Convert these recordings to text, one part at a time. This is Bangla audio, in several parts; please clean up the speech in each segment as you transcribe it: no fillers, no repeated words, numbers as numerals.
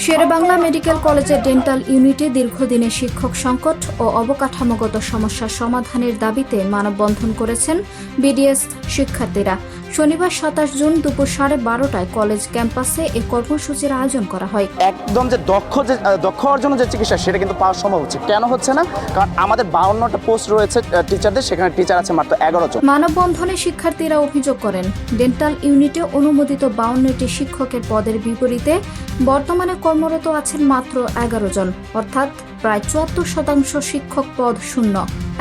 শেরেবাংলা মেডিকেল কলেজের ডেন্টাল ইউনিটে দীর্ঘদিনের শিক্ষক সংকট ও অবকাঠামোগত সমস্যার সমাধানের দাবিতে মানববন্ধন করেছেন বিডিএস শিক্ষার্থীরা। শনিবার ২৭ জুন দুপুর 12:30টায় কলেজ ক্যাম্পাসে এই কর্মসূচির আয়োজন করা হয়। একদম যে দক্ষ অর্জন যে চিকিৎসা সেটা কিন্তু পাওয়া সম্ভব হচ্ছে, কেন হচ্ছে না? কারণ আমাদের 52টা পোস্ট রয়েছে টিচারদের, সেখানে টিচার আছে মাত্র 11 জন। মানববন্ধনে শিক্ষার্থীরা অভিযোগ করেন, ডেন্টাল ইউনিটে অনুমোদিত 52টি শিক্ষকের পদের বিপরীতে বর্তমানে কর্মরত আছেন মাত্র 11 জন, অর্থাৎ প্রায় 74% শিক্ষক পদ শূন্য।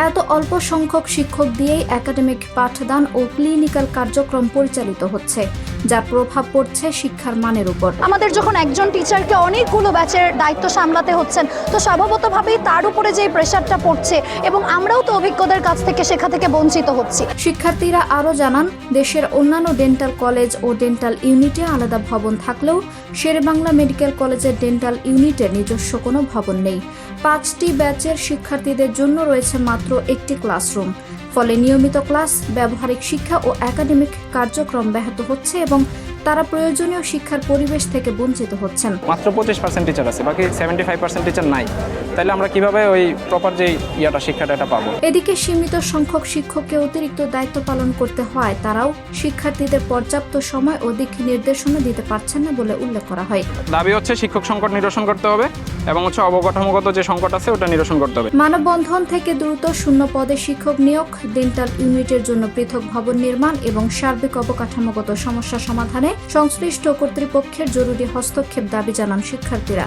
এত অল্প সংখ্যক শিক্ষক দিয়েই একাডেমিক পাঠদান ও ক্লিনিক্যাল কার্যক্রম পরিচালিত হচ্ছে, যার প্রভাব পড়ছে শিক্ষার মানের উপর। আমাদের যখন একজন টিচারকে অনেকগুলো ব্যাচের দায়িত্ব সামলাতে হচ্ছেন, তো স্বভাবতভাবেই তার উপরে যে প্রেশারটা পড়ছে এবং আমরাও তো অভিজ্ঞদের কাছ থেকে শেখা থেকে বঞ্চিত হচ্ছি। শিক্ষার্থীরা আরও জানান, দেশের অন্যান্য ডেন্টাল কলেজ ও ডেন্টাল ইউনিটে আলাদা ভবন থাকলেও শেরেবাংলা মেডিকেল কলেজের ডেন্টাল ইউনিটের নিজস্ব কোনো ভবন নেই। 5টি ব্যাচের শিক্ষার্থীদের জন্য রয়েছে মাত্র একটি ক্লাসরুম। ফলে নিয়মিত ক্লাস, ব্যবহারিক শিক্ষা ও একাডেমিক কার্যক্রম ব্যাহত হচ্ছে এবং তারা প্রয়োজনীয় শিক্ষার পরিবেশ থেকে বঞ্চিত হচ্ছেন। মাত্র 25% টিচার আছে, বাকি 75% টিচার নাই। তাহলে আমরা কিভাবে ওই প্রপার যে শিক্ষাটা পাবো? এদিকে সীমিত সংখ্যক শিক্ষককে অতিরিক্ত দায়িত্ব পালন করতে হয়, তারাও শিক্ষার্থীদের পর্যাপ্ত সময় ও দিক নির্দেশনা দিতে পারছেন না বলে উল্লেখ করা হয়। দাবি হচ্ছে শিক্ষক সংকট নিরসন করতে হবে এবং অবকাঠামোগত যে সংকট আছে ওটা নিরসন করতে হবে। মানববন্ধন থেকে দ্রুত শূন্য পদে শিক্ষক নিয়োগ, ডেন্টাল ইউনিটের জন্য পৃথক ভবন নির্মাণ এবং সার্বিক অবকাঠামোগত সমস্যা সমাধানে সংশ্লিষ্ট কর্তৃপক্ষের জরুরি হস্তক্ষেপ দাবি জানান শিক্ষার্থীরা।